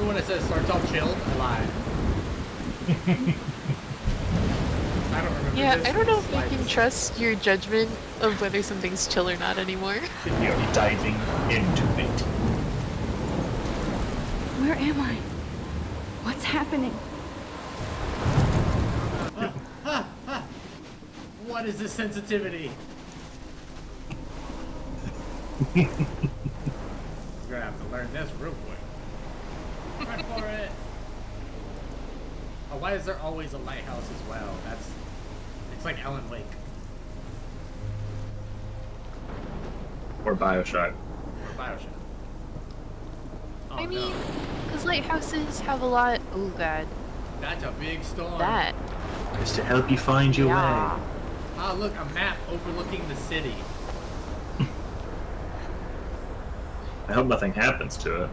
Even when it says starts off chilled, I lied. I don't remember. Yeah, this I don't know if you slightest. can trust your judgment of whether something's chill or not anymore. You're diving into it. Where am I? What's happening? What is this sensitivity? You're gonna have to learn this real quick. Run for it. Oh, why is there always a lighthouse as well? It's like Ellen Lake. Or Bioshock. Or Bioshock. Oh, I mean, no. because lighthouses have a lot. Oh god, That's a big storm. that. Just to help you find your way. Ah, look, a map overlooking the city. I hope nothing happens to it.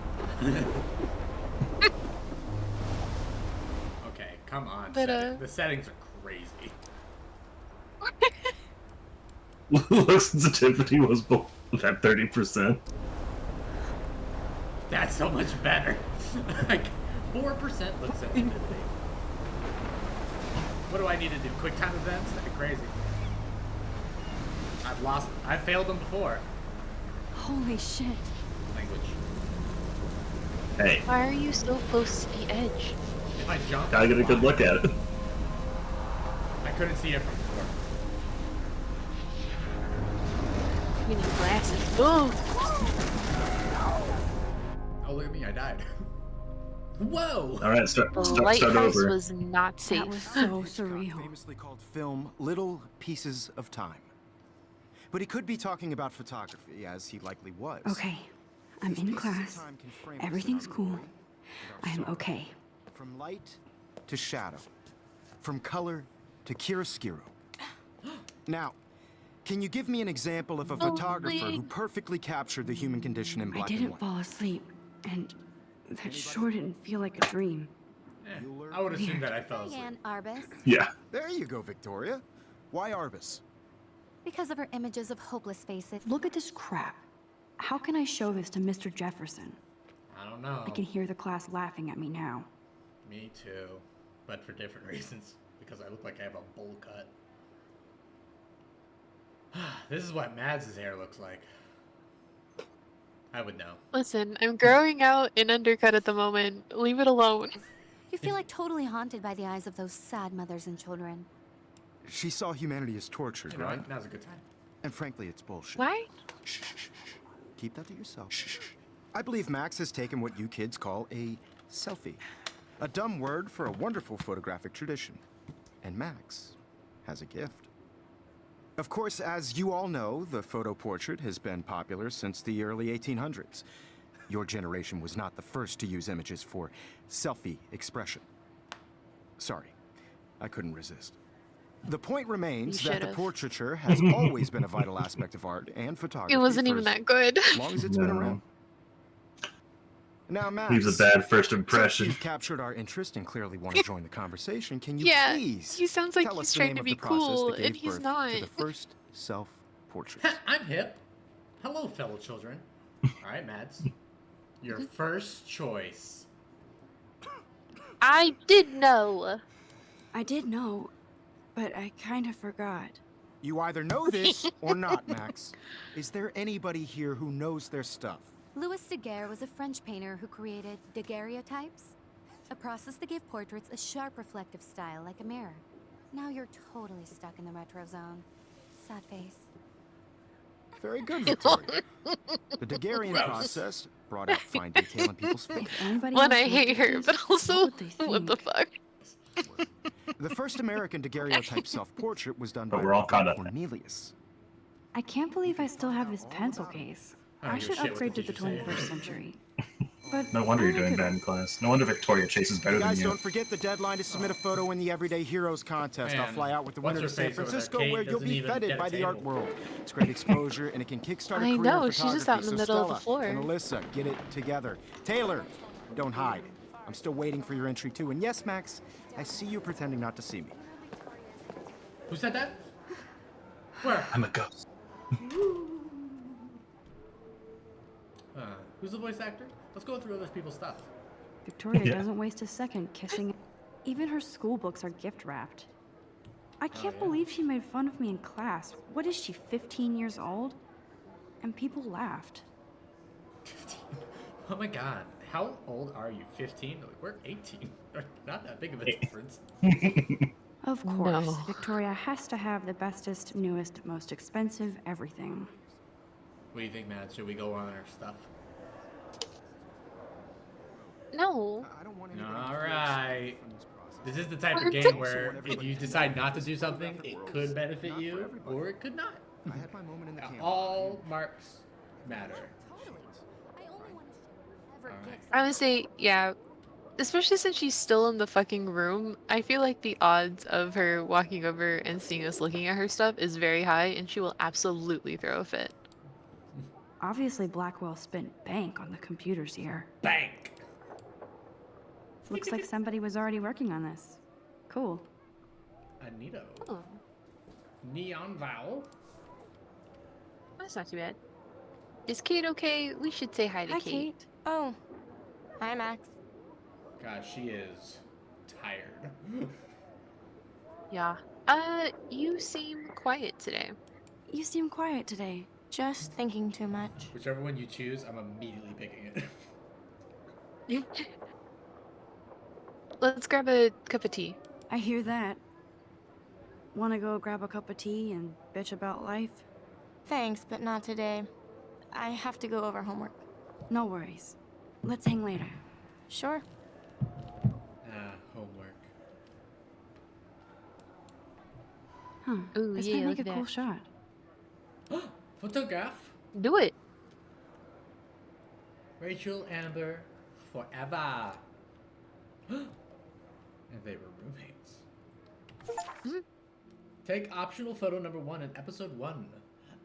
Okay, come on. But, The settings are crazy. Look, sensitivity was at 30%. That's so much better. Like 4% look sensitivity. What do I need to do? Quick time events? That'd be crazy. I failed them before. Holy shit. Language. Hey, Why are you so close to the edge? If I jump, gotta get a good look at it. I couldn't see it from before. You need glasses. Oh! Oh, look at me, I died. Whoa! Alright, start The over. lighthouse was not safe. That was so surreal. Famously called film Little Pieces of Time. But he could be talking about photography, as he likely was. Okay, I'm in class. Everything's cool. I am okay. From light to shadow. From color to chiaroscuro. Now, can you give me an example of a photographer who perfectly captured the human condition in I black and didn't white? fall asleep, and that sure didn't feel like a dream. I would assume that I fell asleep. Diane Arbus, Yeah. There you go, Victoria. Why Arbus? because of her images of hopeless faces. Look at this crap. How can I show this to Mr. Jefferson? I don't know. I can hear the class laughing at me now. Me too. But for different reasons. Because I look like I have a bowl cut. This is what Mads' hair looks like. I would know. Listen, I'm growing out an undercut at the moment. Leave it alone. You feel like totally haunted by the eyes of those sad mothers and children. She saw humanity as tortured, You know, right? now's a good time. And frankly, it's bullshit. Why? Shh, shh, shh, shh. Keep that to yourself. Shh, shh, shh. I believe Max has taken what you kids call a selfie. A dumb word for a wonderful photographic tradition. And Max has a gift. Of course, as you all know, the photo portrait has been popular since the early 1800s. Your generation was not the first to use images for selfie expression. Sorry, I couldn't resist. The point remains You that the should've. portraiture has always been a vital aspect of art and photography. It wasn't for even as that good. long as it's been No. around. Now, Max, Leaves a bad first since impression. you've captured our interest and clearly want to join the conversation, can you Yeah, please he sounds like tell he's us the trying name to of be the process cool, that gave and he's birth not. to the first self-portrait? I'm hip. Hello, fellow children. Alright, Mads. Your first choice. I did know. I did know, but I kind of forgot. You either know this or not, Max. Is there anybody here who knows their stuff? Louis Daguerre was a French painter who created daguerreotypes, a process that gave portraits a sharp reflective style like a mirror. Now you're totally stuck in the retro zone. Sad face. Very good, Victoria. The Daguerrean Gross. process brought out fine detail in people's face. If anybody One, else I looked hate at her, this, but also, what would they what the think? fuck? The first American daguerreotype self-portrait was done But by we're all caught up. Cornelius. I can't believe I still have this pencil case. I I don't give a should shit what the upgrade to the teacher said. 21st century. But No wonder you're look doing at bad in class. No wonder Victoria Chase is better than Guys, you. don't forget the deadline to submit a photo in the Everyday Heroes contest. I'll Man, fly out with the what's winner her to San face over there? Francisco, Kate where you'll doesn't be even feted get a by the art table. world. It's great exposure, and it can kickstart a I career know, in she's just out in photography. the So middle of the Stella floor. and Alyssa, get it together. Taylor, don't hide. I'm still waiting for your entry too. And yes, Max, I see you pretending not to see me. Who said that? Where? I'm a ghost. Who's the voice actor? Let's go through other people's stuff. Victoria Yeah. doesn't waste a second kissing. Even her school books are gift wrapped. I can't yeah. believe she made fun of me in class. What is she, 15 years old? And people laughed. 15. Oh my god. How old are you? 15? Like, we're 18. Not that big of a difference. Of course, No. Victoria has to have the bestest, newest, most expensive everything. What do you think, Matt? Should we go on our stuff? No. I don't want anybody to feel Alright. excluded from this process. This is the type of What? game I where want if everybody you to know decide not to this do something, geographic it world could is benefit not for you, everybody. or it could not. I had my moment in the camp. All marks matter. Totally. I only want to share whatever Alright. gifts I would say, yeah. Especially since she's still in the fucking room, I feel like the odds of her walking over and seeing us looking at her stuff is very high, and she will absolutely throw a fit. Obviously, Blackwell spent bank on the computers here. Bank! Looks like somebody was already working on this. Cool. Anito. Oh, Neon Vowel. that's not too bad. Is Kate okay? We should say hi to Hi, Kate. Kate. Oh, hi, Max. God, she is tired. Yeah. You seem quiet today. You seem quiet today. Just thinking too much. Whichever one you choose, I'm immediately picking it. Let's grab a cup of tea. I hear that. Wanna go grab a cup of tea and bitch about life? Thanks, but not today. I have to go over homework. No worries. Let's hang later. Sure. Homework. Huh. Ooh, This yeah, might make look a at cool that. shot. Photograph. Do it. Rachel Amber forever. And they were roommates. Mhm. Take optional photo number 1 in episode 1.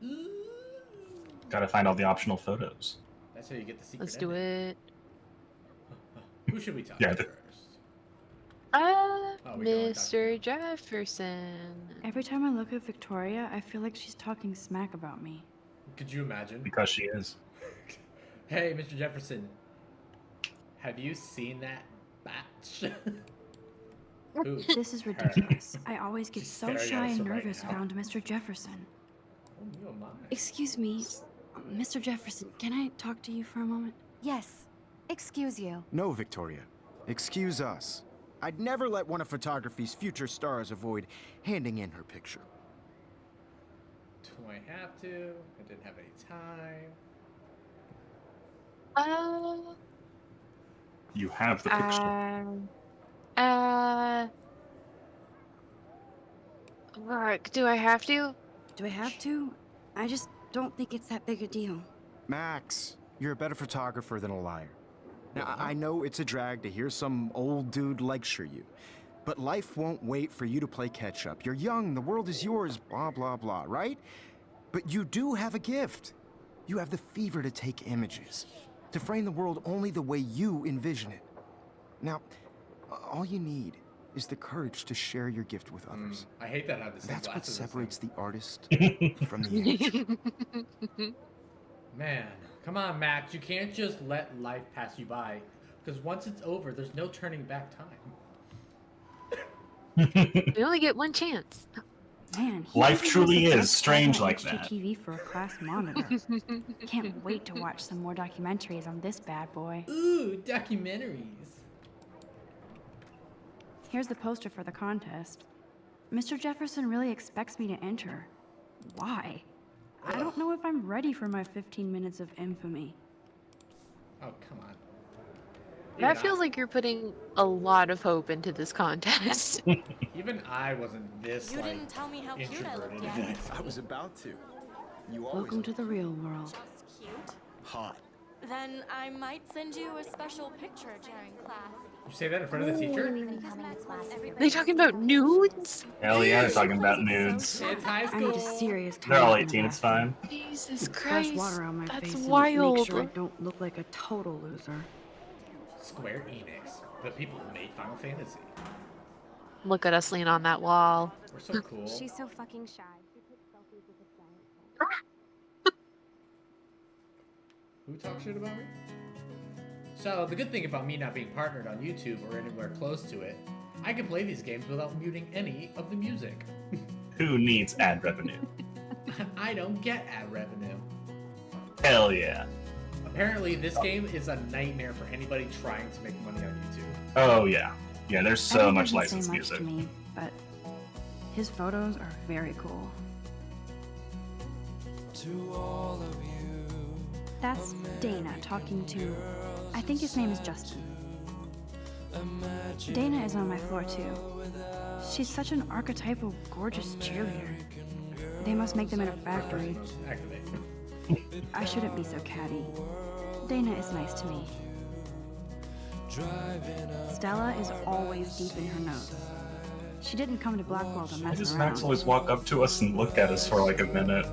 Ooh. Gotta find all the optional photos. That's how you get the secret. Let's do ending. it. Who should we talk Yeah, to the- first? we can only talk Mr. Jefferson. Every time I look at Victoria, I feel like she's talking smack about me. Could you imagine? Because she is. Hey, Mr. Jefferson. Have you seen that batch? Who? This is ridiculous. I always get She's so staring at shy us and right nervous now. around Mr. Jefferson. Oh, you don't mind. Excuse me, Mr. Jefferson, can I talk to you for a moment? Yes. Excuse you. No, Victoria. Excuse us. I'd never let one of photography's future stars avoid handing in her picture. Do I have to? I didn't have any time. You have the picture. Mark, do I have to? Do I have to? I just don't think it's that big a deal. Max, you're a better photographer than a liar. Now, I know it's a drag to hear some old dude lecture you, but life won't wait for you to play catch up. You're young, the world is yours, blah, blah, blah, right? But you do have a gift. You have the fever to take images, to frame the world only the way you envision it. Now, all you need is the courage to share your gift with others. I hate that I have the same That's what glasses as him. separates the artist from the image. Man, come on, Max. You can't just let life pass you by. Because once it's over, there's no turning back time. We only get one chance. Man, he Life really truly has the is best strange Apple like that. HDTV for a class monitor. Can't wait to watch some more documentaries on this bad boy. Ooh, documentaries. Here's the poster for the contest. Mr. Jefferson really expects me to enter. Why? I don't know if I'm ready for my 15 minutes of infamy. Oh, come on. That feels like you're putting a lot of hope into this contest. Even I wasn't this, You like, didn't tell me how cute I introverted. looked yet. I was about to. You always Welcome to the real world. Just cute. hot. Then I might send you a special picture during class. You say that in front of the teacher? Are they talking about nudes? Hell yeah, they're talking about nudes. It's high I school. need a serious They're all towel in the 18, it's bathroom. fine. Jesus Splash Christ. water on my That's face wild. and make sure I don't look like a total loser. Square Enix, the people who made Final Fantasy. Look at us lean on that wall. We're so cool. She's so fucking shy. She takes selfies with a giant phone. Who talks shit about me? So the good thing about me not being partnered on YouTube or anywhere close to it, I can play these games without muting any of the music. Who needs ad revenue? I don't get ad revenue. Hell yeah. Apparently, this game is a nightmare for anybody trying to make money on YouTube. Oh yeah. Yeah, there's so much Doesn't say licensed much music. to me, but his photos are very cool. That's Dana talking to, I think his name is Justin. Dana is on my floor too. She's such an archetypal, gorgeous cheerleader. They must make them in a factory. Activate. I shouldn't be so catty. Dana is nice to me. Stella is always deep in her notes. She didn't come to Blackwell to Why mess does around. Max always walk up to us and look at us for like a minute?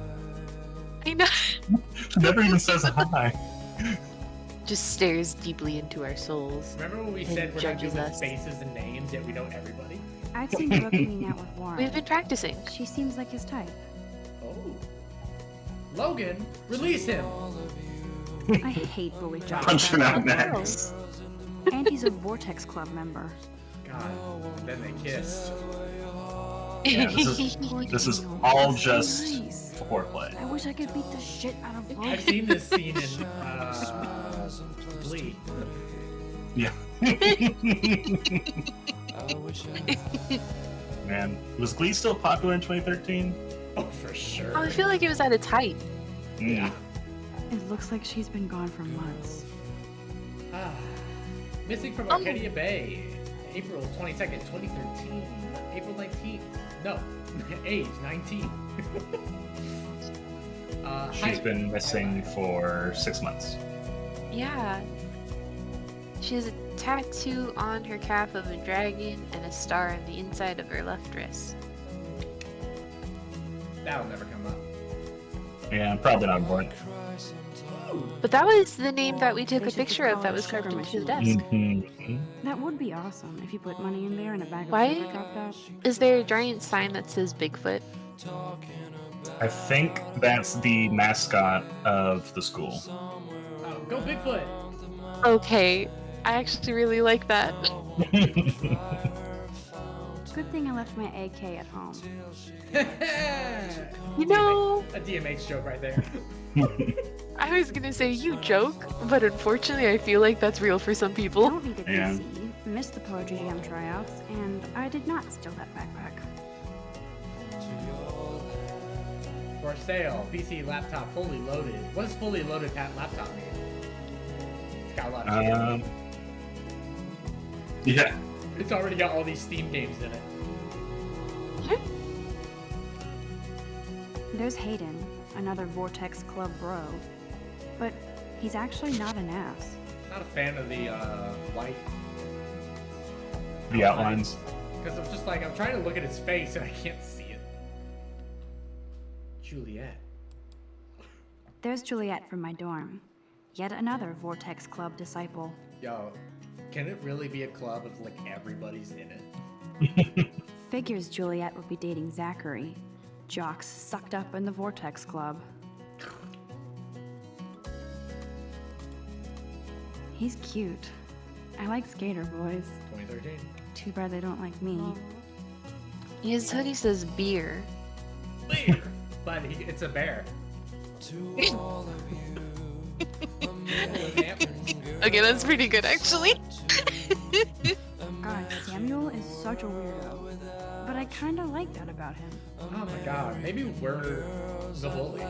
I know. Never even says hi. Just stares deeply into our souls. Remember when we And said we're not good judges with us. faces and names, yet we know everybody? I've seen Brooke hanging out with Warren. We've been practicing. She seems like his type. Oh. Logan, release him! I hate bully jobs. Punching out Max. And he's a Vortex Club member. God, and then they kissed. Yeah, this is all just Nice. foreplay. I wish I could beat the shit out of I've Logan. seen this scene in Glee. Yeah. Man, was Glee still popular in 2013? Oh, for sure. Oh, I feel like it was at its height. Yeah. It looks like she's been gone for months. Ah. Missing from Oh. Arcadia Bay, April 22nd, 2013. April 19th. No, age 19. She's height. been missing for 6 months. Yeah. She has a tattoo on her calf of a dragon and a star on the inside of her left wrist. That'll never come up. Yeah, probably not important. But that was the name that we took They a should picture just of call that it was sugar carved into the machine. desk. Mhm. That would be awesome if you put money in there and a bag of Why? sugar dropped out. Is there a giant sign that says Bigfoot? I think that's the mascot of the school. Oh, go Bigfoot! Okay, I actually really like that. Good thing I left my AK at home. You know, A DMH joke right there. I was gonna say you joke, but unfortunately I feel like that's real for some people. Don't need a Yeah. DC. Missed the Poetry Jam tryouts, and I did not steal that backpack. For sale, PC laptop fully loaded. What does fully loaded laptop mean? It's got a lot of shit. Yeah. It's already got all these Steam games in it. There's Hayden, another Vortex Club bro. But he's actually not an ass. Not a fan of the white. The outlines. Because I'm just like, I'm trying to look at his face and I can't see it. Juliet. There's Juliet from my dorm. Yet another Vortex Club disciple. Yo, can it really be a club if like everybody's in it? Figures Juliet would be dating Zachary. Jocks sucked up in the Vortex Club. He's cute. I like skater boys. 2013. Too bad they don't like me. His hoodie says beer. Bear! But it's a bear. Okay, that's pretty good actually. God, Samuel is such a weirdo. But I kinda like that about him. Oh my god, maybe we're the bully.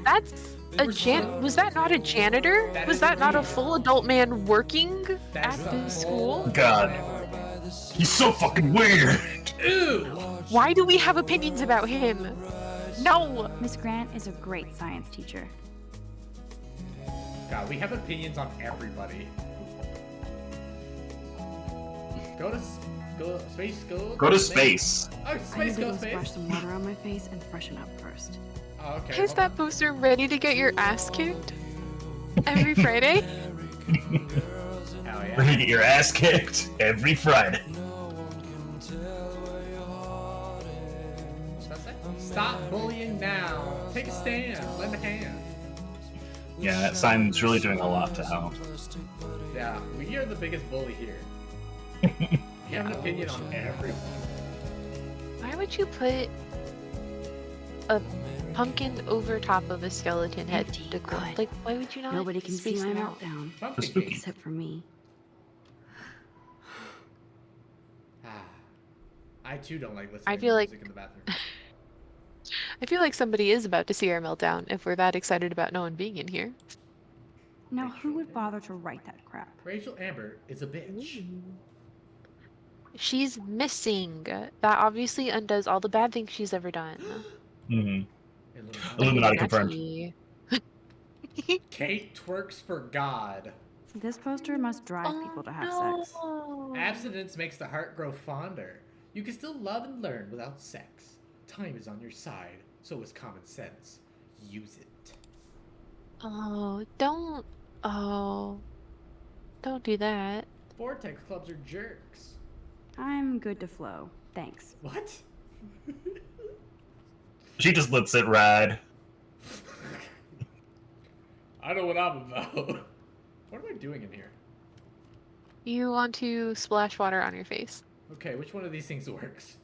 That's a was that not a janitor? That Was is that not a indeed. full adult man working That's at the the whole school? God. He's so fucking weird. Ew! Why do we have opinions about him? No! Miss Grant is a great science teacher. God, we have opinions on everybody. Go to space. Go to space. Oh, I need space, to go go splash space. some water on my face and freshen up first. Oh, okay. Is hold that on. poster ready to get your ass kicked? Every Friday? Hell yeah. Ready to get your ass kicked every Friday. What's that say? Stop bullying now. Take a stand. Lend a hand. Yeah, that sign's really doing a lot to help. Yeah, we are the biggest bully here. We have an opinion on everyone. Why would you put a pumpkin over top of a skeleton head Empty, decor? good. Like, why would you not Nobody can see space my them out? meltdown, Pumpkin spooky. cake. except for me. I too don't like listening I to feel like- music in the bathroom. I feel like somebody is about to see our meltdown if we're that excited about no one being in here. Now, who would bother to write that crap? Rachel Amber is a bitch. She's missing. That obviously undoes all the bad things she's ever done. Hmm. Illuminati. Illuminati confirmed. Illuminati. Kate twerks for God. This poster must drive people to have sex. no. Abstinence makes the heart grow fonder. You can still love and learn without sex. Time is on your side, so is common sense. Use it. Oh, don't. Oh. Don't do that. Vortex clubs are jerks. I'm good to flow. Thanks. What? She just lets it ride. I know what I'm about. What am I doing in here? You want to splash water on your face. Okay, which one of these things works?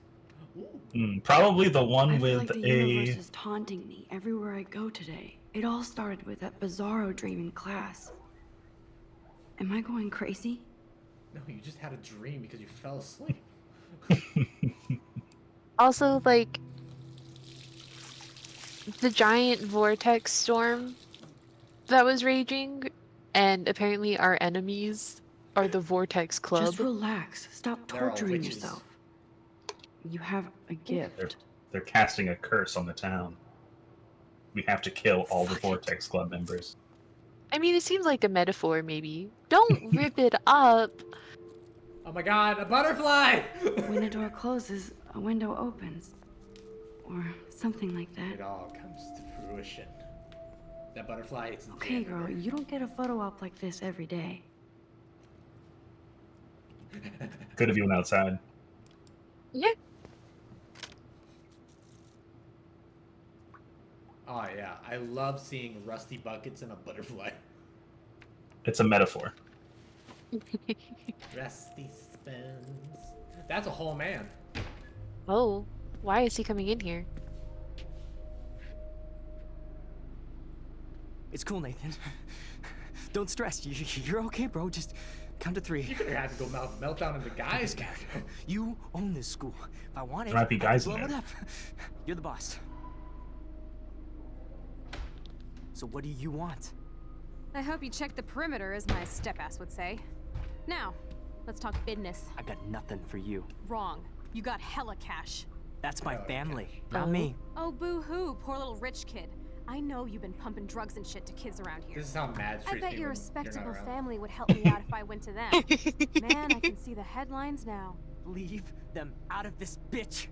Ooh. Probably the one I feel with like the universe is taunting me everywhere I go today. It all started with that bizarro dream in class. Am I going crazy? No, you just had a dream because you fell asleep. Also, like, the giant vortex storm that was raging, and apparently our enemies are the Vortex Club. Just relax. Stop They're all torturing witches. yourself. You have a gift. They're casting a curse on the town. We have to kill all the Vortex Club members. I mean, it seems like a metaphor, maybe. Don't rip it up. Oh my god, a butterfly! When a door closes, a window opens. Or something like It that. all comes to fruition. That butterfly is Okay, girl, you don't get a photo op like this every day. Good of you went outside. Yeah. Oh yeah, I love seeing rusty buckets and a butterfly. It's a metaphor. Rusty spoons. That's a whole man. Oh, why is he coming in here? It's cool, Nathan. Don't stress. You're okay, bro. Just count to 3. You're gonna have to go melt down in the guys. You own this school. If I want it, There might be guys in blow it there. up. You're the boss. So what do you want? I hope you checked the perimeter, as my step-ass would say. Now, let's talk business. I got nothing for you. Wrong. You got hella cash. That's my Oh, family, okay. not me. Oh, boo-hoo, poor little rich kid. I know you've been pumping drugs and shit to kids around here. This is how mad I treats bet me your when you're not respectable around. family would help me out if I went to them. Man, I can see the headlines now. Leave them out of this bitch.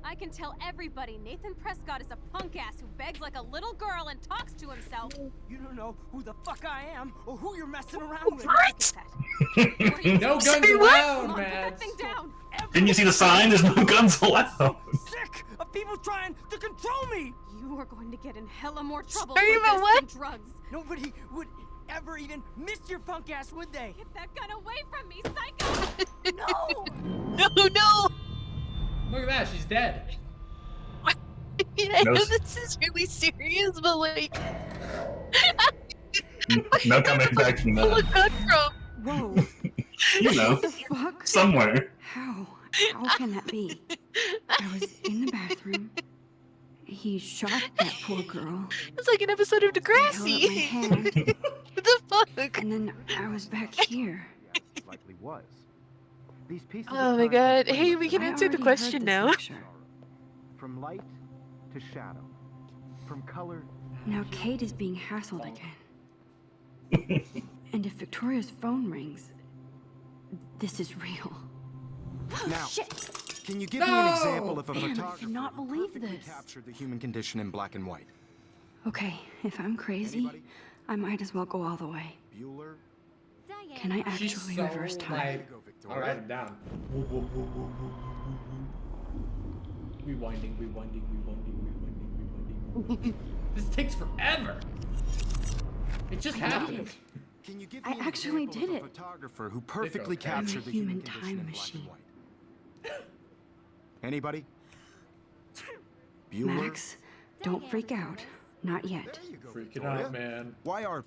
I can tell everybody Nathan Prescott is a punk ass who begs like a little girl and talks to himself. You don't know who the fuck I am or who you're messing around with. What? What are you No doing? guns allowed, Come on, put man. that thing down. Didn't you see the sign? There's no guns allowed. Sick of people trying to control me. You are going to get in hella more trouble Sorry, for about this what? than drugs. Nobody would ever even miss your punk ass, would they? Get that gun away from me, psycho! No! No. Look at that, she's dead. I No know s- this is really serious, but like, No coming back from where that. did the gun from? Whoa. You know, What the fuck? somewhere. How? How can that be? I was in the bathroom. He shot that poor girl. It's like an episode of I held up my Degrassi. hand, What the fuck? and then I was back here. Likely was. These pieces Oh my god. Hey, we can I answer the already question heard this now. lecture. From light to shadow. From color. Now Kate is being hassled again. And if Victoria's phone rings, this is real. Now, Shit! can you give me an No! example of a Damn, I photographer cannot who believe perfectly this. captured the human condition in black and white? Okay, if I'm crazy, Anybody? I might as well go all the way. Bueller? Diane. Can I She's actually so reverse time? like. Go, Victoria. I'll write it down. Rewinding. This takes forever. It just I did happened. it. Can you give I me an actually example did of a it. photographer who perfectly okay. I'm a captured the human condition time in black and machine. white? Anybody? Bueller? Max, don't freak out. Not yet. There you go, Freaking Victoria. out, man. Why are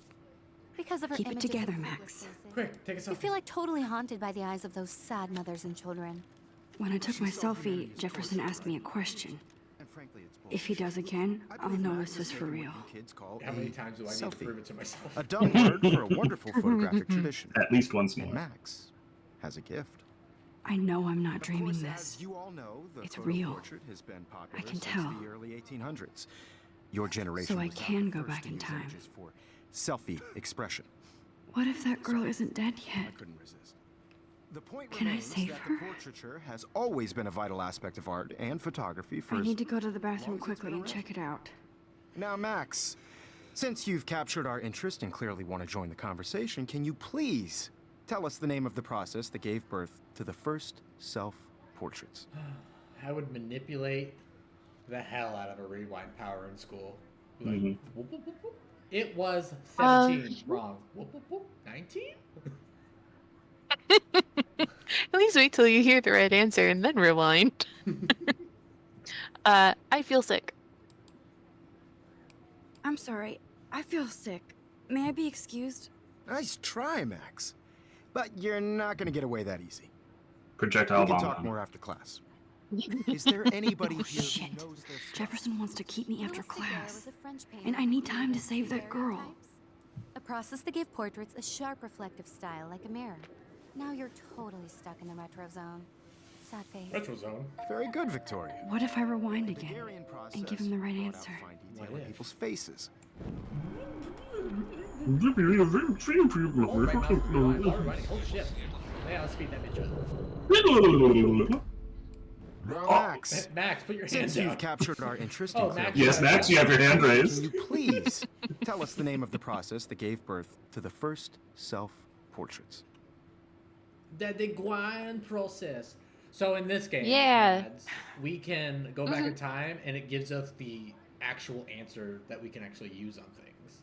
Because of her Keep it images of together, hopeless Max. faces. Quick, take a selfie. You feel like totally haunted by the eyes of those sad mothers and children. When I took my selfie, Jefferson asked me a question. and frankly it's If he does again, I I'll believe know Max this has is for taken what real. you kids call How many a times do I need to selfie. prove it to myself? A dumb word for a wonderful photographic tradition. At least once And more. Max has a gift. I know I'm not Of dreaming course, this. as you all know, the It's photo real. portrait has been popular I can since tell. the early 1800s. Your generation So I was not can the go first back to in use time. images for selfie expression. What if that girl isn't dead I yet? couldn't resist. The point Can I remains save that her? the portraiture has always been a vital aspect of art and photography for I as need to go to the bathroom long as it's quickly been and check it out. Now, Max, since you've captured our interest and clearly want to join the conversation, can you please tell us the name of the process that gave birth to the first self-portraits? I would manipulate the hell out of a rewind power in school. Be like, Mhm. whoop, whoop, whoop, whoop. It was 17. Wrong. Whoop, whoop, whoop. 19? At least wait till you hear the right answer and then rewind. I feel sick. I'm sorry. I feel sick. May I be excused? Nice try, Max. But you're not going to get away that easy. Projectile We can bomb. talk more after class. Is there anybody Oh, here shit. who knows this? Jefferson wants to keep me after Louis Daguerre class. was a French painter And I who need time to created save that girl. daguerreotypes, a process that gave portraits a sharp reflective style like a mirror. Now you're totally stuck in the retro zone. Sad face. Retro zone. Very good, Victoria. What if I rewind The again Daguerrean process and give him the right brought out answer? fine detail What in if? people's faces. Oh, my mouse is rewinding. Holy shit. Yeah, let's speed that bitch up. Now, Max, Max, put your since hands you've out. captured our interest Oh, in Max, clear Yes, Max, you have your hand can raised. you please tell us the name of the process that gave birth to the first self-portraits? The Deguine process. So in this game, Yeah. lads, we can go back in time and it gives us the actual answer that we can actually use on things.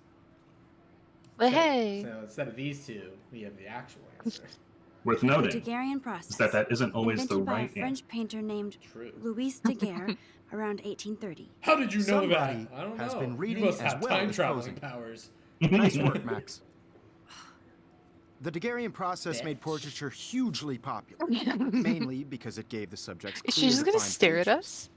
But So- hey, So instead of these two, we have the actual answer. Worth The noting Daguerrean process. is that that isn't always the invented by a right answer. French painter named True. Louis Daguerre around 1830. How did you know Somebody that? I don't has know. been reading you must as have well time as traveling posing. powers. Nice work, Max. The Daguerrean process made Bitch. portraiture hugely popular, mainly because it gave the subjects is she clear, just gonna defined stare at features. us?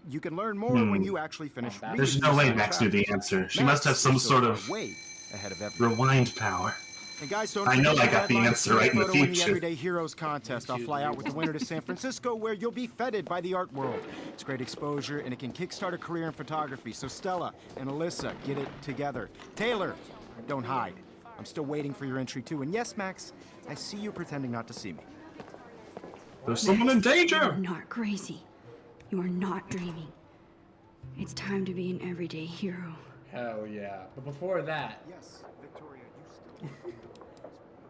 You can learn more when Hmm. you actually finish Oh, reading. There's no these way fine Max knew the chapters. answer. She must have Max some is so sort far of way ahead of everyone. rewind power. And guys, don't I know forget I got the deadline answer for right in the photo future. Everyday Heroes contest. I'll fly out with the winner to San Francisco, where you'll be feted by the art world. It's great exposure, and it can kickstart a career in photography. So Stella and Alyssa, get it together. Taylor, don't hide. I'm still waiting for your entry too. And yes, Max, I see you pretending not to see me. There's someone in You are danger. not crazy. You are not dreaming. It's time to be an everyday hero. Hell yeah. But before that, Yes, Victoria, you still.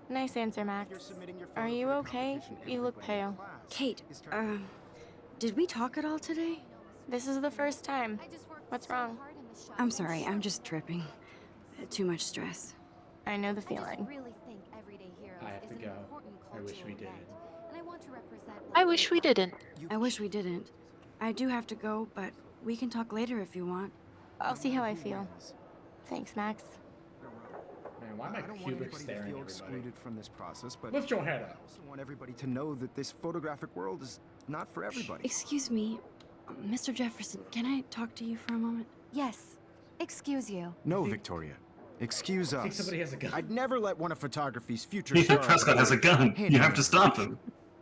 Nice answer, Max. You're submitting your Are photo you for the okay? competition. You look Everybody in pale. class Kate, is turning- did we talk at all today? This is the first time. I just worked What's so wrong? hard in this shop I'm and sorry, I'm shop. just tripping. Too much stress. I know the I just feeling. really think Everyday Heroes I have is to an go. important I wish cultural we event, didn't. and I want to represent I what wish we we are. didn't. I wish we didn't. I do have to go, but we can talk later if you want. I'll see how I feel. Thanks, Max. man, why am I I don't want cubic anybody to staring feel at everybody? excluded from this process, but Lift your head I up. also want everybody to know that this photographic world is not for everybody. Excuse me, Mr. Jefferson, can I talk to you for a moment? Yes. Excuse you. No, Victoria. Excuse I think us. somebody has a gun. I'd never let one of photography's future Nathan stars. Prescott has a gun. Hand You me have to that stop picture. him.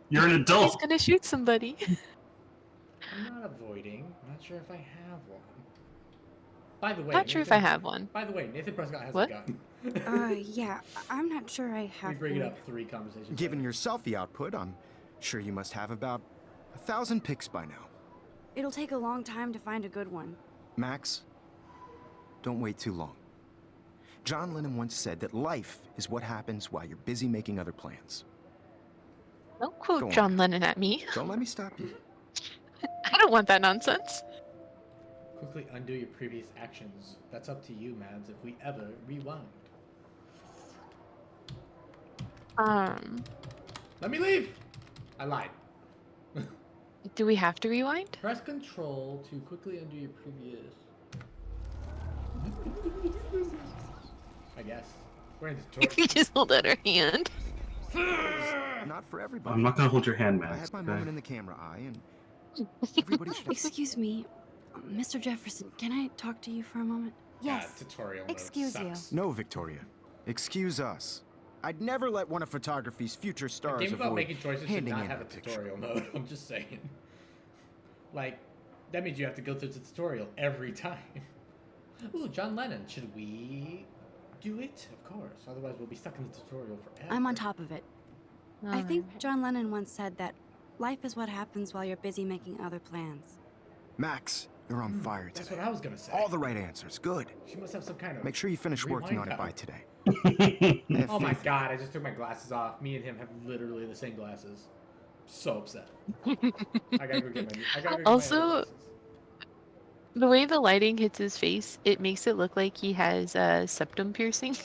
You're an He's adult. gonna shoot somebody. I'm not avoiding. I'm not sure if I have one. By the way, Not sure if I have one. By the way, Nathan Prescott has What? a gun. Yeah, I'm not sure I We have bring it one. up 3 conversations. Given later. your selfie output, I'm sure you must have about 1,000 pics by now. It'll take a long time to find a good one. Max, don't wait too long. John Lennon once said that life is what happens while you're busy making other plans. Don't Go quote on. John Lennon at me. Don't let me stop you. I don't want that nonsense. Quickly undo your previous actions. That's up to you, Mads, if we ever rewind. Let me leave. I lied. Do we have to rewind? Press Control to quickly undo your previous. I guess. We're in the tutorial. We just hold out our hand. Not for everybody. I'm not gonna hold your hand, I Max. had my Okay? moment in the camera eye, and everybody should. Excuse me, Mr. Jefferson, can I talk to you for a moment? Yes. Tutorial mode Excuse you. sucks. No, Victoria. Excuse us. I'd never let one of photography's future A stars game about avoid making choices should handing not in have a a picture. tutorial mode. I'm just saying. Like, that means you have to go through the tutorial every time. Ooh, John Lennon. Should we do it? Of course. Otherwise, we'll be stuck in the tutorial forever. I'm on top of it. I think John Lennon once said that life is what happens while you're busy making other plans. Max, you're on fire That's today. what I was gonna say. All the right answers. Good. She must have some kind of. Make sure you finish working on rewind it by power. today. I have Oh my faith. god! I just took my glasses off. Me and him have literally the same glasses. So upset. I gotta go get my. I gotta go get my Also- other glasses. The way the lighting hits his face, it makes it look like he has a septum piercing.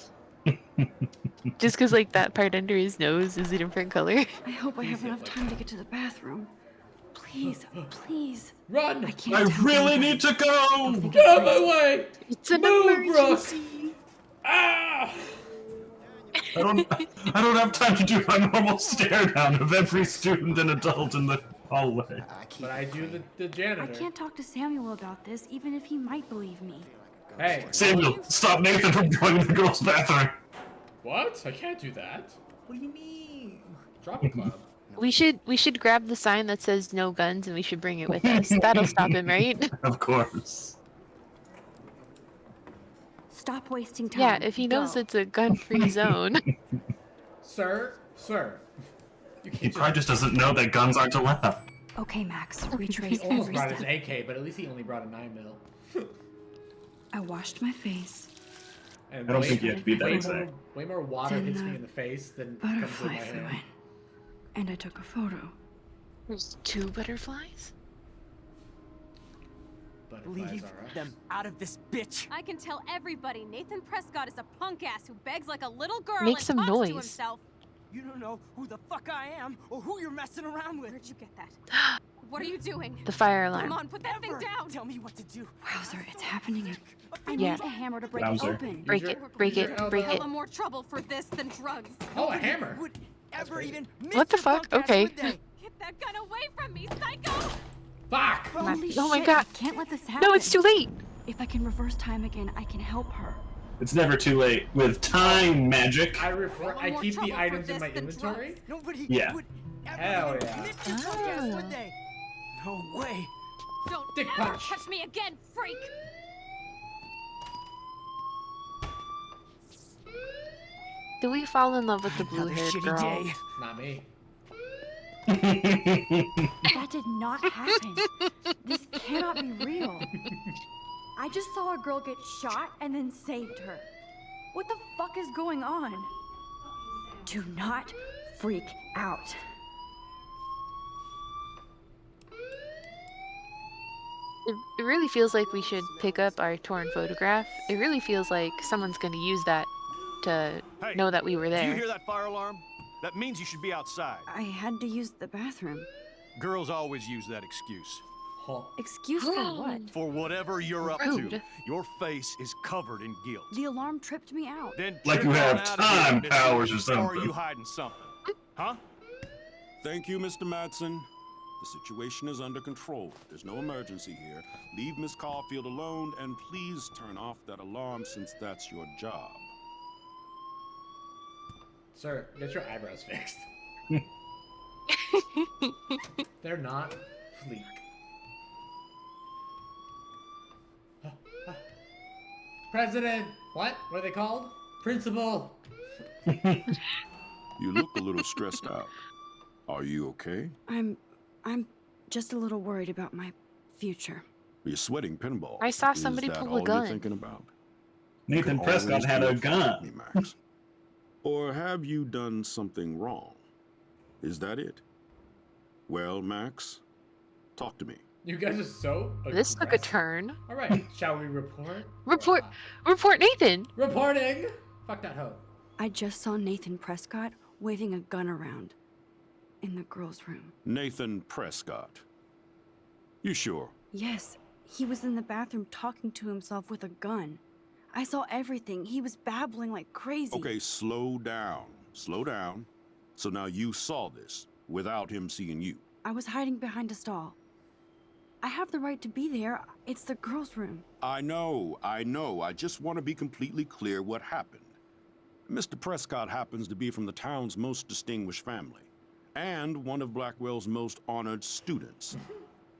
Just because, like, that part under his nose is a different color. I hope I Please have hit enough like time to get to the bathroom. Please, please. Run! I can't I tell really anybody. need to I'll go! think Get out I'm of my crazy. way! It's an Move, Brooke! emergency. Ah! I don't have time to do my normal stare down of every student and adult in the hallway. But I do the janitor. I can't talk to Samuel about this, even if he might believe me. Hey, Samuel, stop Nathan from going to the girls' bathroom. what? I can't do that. What do you mean? Drop a club. We should grab the sign that says no guns and we should bring it with us. That'll stop him, right? Of course. Stop wasting time. Yeah, if he knows Go. it's a gun-free zone. Sir, you He can't probably just doesn't know that guns aren't allowed. Okay, Max, retrace He almost every brought his step. AK, but at least he only brought a 9mm. I washed my face. And I don't think you have to be that way exact. way more water Then hits me the in the face than comes in Butterfly my flew in, hand. and I took a photo. There's 2 butterflies? Butterflies Leave are us. them out of this bitch. I can tell everybody Nathan Prescott is a punk ass who begs like a little girl Make and some talks noise. to himself. You don't know who the fuck I am or who you're messing around with. Where'd you get that? What are you doing? The fire Come alarm. on, put that thing Ever down. Tell me what to do. Wowzer, it's happening. I Yeah. need a hammer to break Wowzer. it open. Break Use it, your- break use it, your elbow. break it. Hella more trouble for this than drugs. Oh, a hammer. Would ever crazy. even miss What the your fuck? punk ass, Okay. would they? Get that gun away from me, psycho! Fuck! Holy Oh my shit, God. I can't let this happen. No, it's too late! If I can reverse time again, I can help her. It's never too late with time magic. I Hella more keep the trouble for items in this my than inventory. drugs. Nobody Yeah. would ever Hell even yeah. miss your punk ass, Ah. would they? No way. Don't Dick ever punch. touch me again, freak! Do we fall in love with the Another blue-haired shitty girl? day. Not me. That did not happen. This cannot be real. I just saw a girl get shot and then saved her. What the fuck is going on? Do not freak out. It really feels like we should pick up our torn photograph. It really feels like someone's going to use that to Hey, know that we were Do you there. hear that fire alarm? That means you should be outside. I had to use the bathroom. Girls always use that excuse. Huh. Excuse for what? For whatever you're up Rude. to, your face is covered in guilt. The alarm tripped me out. Then Like trip you have on out of time here, powers or Or are something. you hiding something? Huh? Thank you, Mr. Madsen. The situation is under control. There's no emergency here. Leave Miss Caulfield alone, and please turn off that alarm since that's your job. Sir, get your eyebrows fixed. They're not fleek. President! What? What are they called? Principal! You look a little stressed out. Are you okay? I'm just a little worried about my future. You're sweating pinball. I saw Is somebody that pull a all gun. You're thinking about? Nathan Could Prescott always had be a upfront gun. with me, Max. Or have you done something wrong? Is that it? Well, Max, talk to me. You guys are so This took a aggressive. turn. Alright, shall we report? Report Nathan! Reporting! Fuck that hoe. I just saw Nathan Prescott waving a gun around in the girls' room. Nathan Prescott. You sure? Yes, he was in the bathroom talking to himself with a gun. I saw everything. He was babbling like crazy. Okay, slow down. Slow down. So now you saw this without him seeing you. I was hiding behind a stall. I have the right to be there. It's the girls' room. I know. I just want to be completely clear what happened. Mr. Prescott happens to be from the town's most distinguished family, and one of Blackwell's most honored students.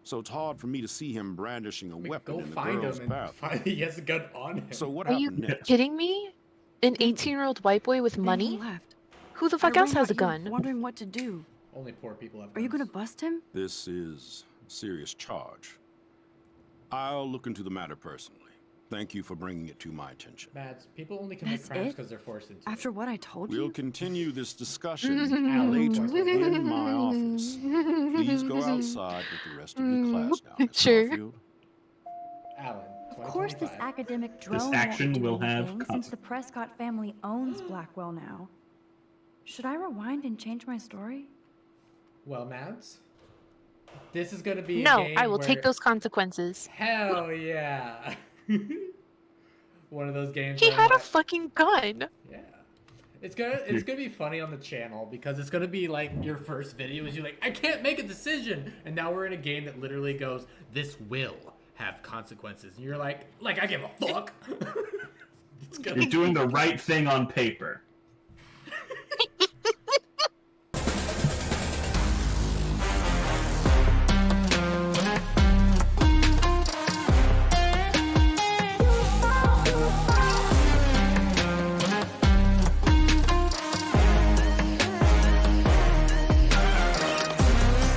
So it's hard for me to see him brandishing a weapon in the girls' bathroom. He has a gun on him. So what Are you happened next? kidding me? An 18-year-old white boy with Then money? he left. Who the I fuck else ran has a out here gun? wondering what to do. Only poor people have guns. Are you gonna bust him? This is a serious charge. I'll look into the matter personally. Thank you for bringing it to my attention. Mads, people only commit That's crimes it? because they're forced into After what I told We'll you? continue this discussion Alan, later in my office. Please go outside with the rest of your class now, Miss Sure. Caulfield. Alan, Of course, this 2025. academic drone This won't action do will have anything since the Prescott family owns Blackwell now. Should I rewind and change my story? Well, Mads, this is going to be a No, game I will where... take those consequences. Hell yeah. One of those games He where I'm had a like, fucking gun. yeah. It's gonna be funny on the channel because it's gonna be like your first video is you're like, I can't make a decision, and now we're in a game that literally goes, this will have consequences, and you're like I give a fuck. You're doing the right thing on paper.